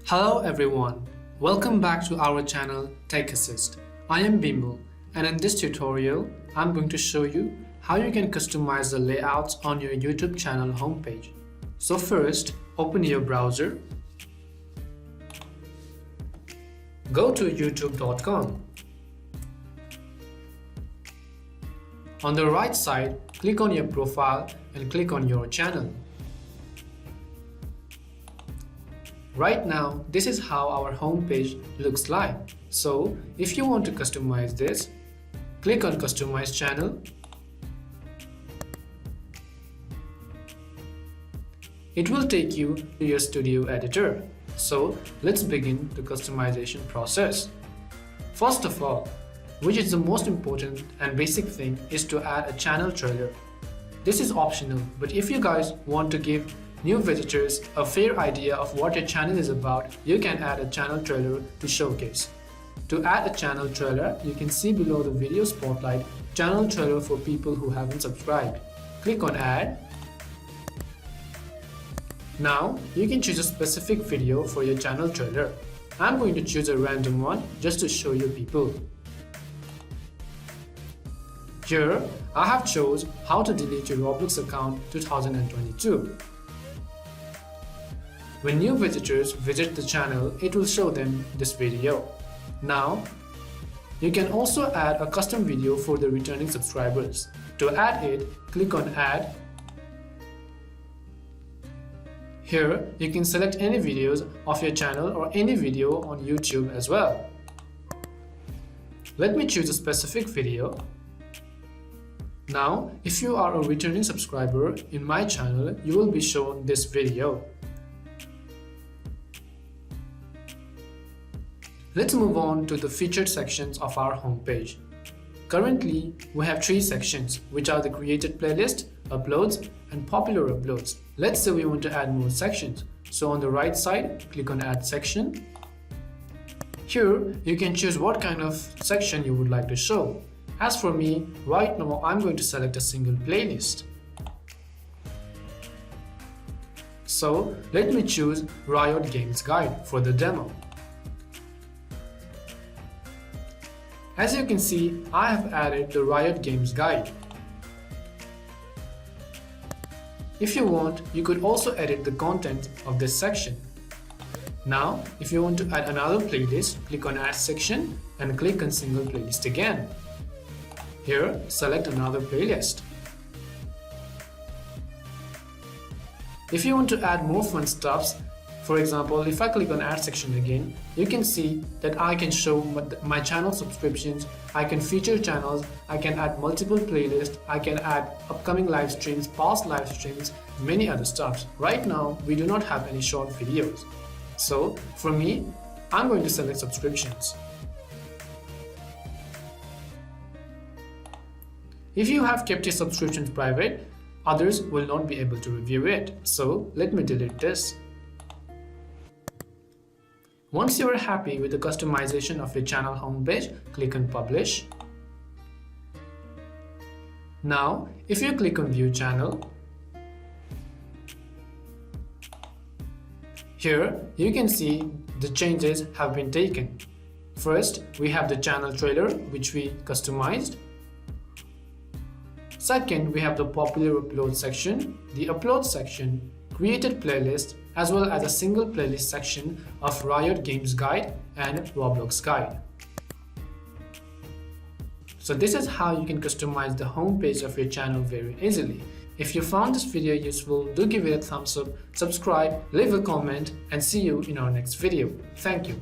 Hello everyone, welcome back to our channel Tech Assist. I am Bimal, and in this tutorial I'm going to show you how you can customize the layouts on your YouTube channel homepage. So first, open your browser, go to youtube.com. On the right side, click on your profile and click on your channel. Right now, this is how our homepage looks like. So, if you want to customize this, click on Customize Channel. It will take you to your studio editor. So, let's begin the customization process. First of all, which is the most important and basic thing, is to add a channel trailer. This is optional, but if you guys want to give new visitors a fair idea of what your channel is about, you can add a channel trailer to showcase. To add a channel trailer, you can see below the video spotlight, channel trailer for people who haven't subscribed. Click on add. Now, you can choose a specific video for your channel trailer. I'm going to choose a random one just to show you people. Here, I have chose how to delete your Roblox account 2022. When new visitors visit the channel, it will show them this video. Now, you can also add a custom video for the returning subscribers. To add it, click on Add. Here, you can select any videos of your channel or any video on YouTube as well. Let me choose a specific video. Now, if you are a returning subscriber in my channel, you will be shown this video. Let's move on to the featured sections of our homepage. Currently, we have three sections, which are the created playlist, uploads, and popular uploads. Let's say we want to add more sections. So on the right side, click on Add Section. Here, you can choose what kind of section you would like to show. As for me, right now I'm going to select a single playlist. So let me choose Riot Games Guide for the demo. As you can see, I have added the Riot Games Guide. If you want, you could also edit the content of this section. Now, if you want to add another playlist, click on Add Section and click on Single Playlist again. Here, select another playlist. If you want to add more fun stuffs, for example, if I click on Add Section again, you can see that I can show my channel subscriptions, I can feature channels, I can add multiple playlists, I can add upcoming live streams, past live streams, many other stuffs. Right now, we do not have any short videos. So, for me, I'm going to select subscriptions. If you have kept your subscriptions private, others will not be able to review it. So, let me delete this. Once you are happy with the customization of your channel homepage, click on Publish. Now, if you click on View Channel, here you can see the changes have been taken. First, we have the channel trailer, which we customized. Second, we have the popular upload section, the upload section, created playlist, as well as a single playlist section of Riot Games Guide and Roblox Guide. So this is how you can customize the homepage of your channel very easily. If you found this video useful, do give it a thumbs up, subscribe, leave a comment, and see you in our next video. Thank you.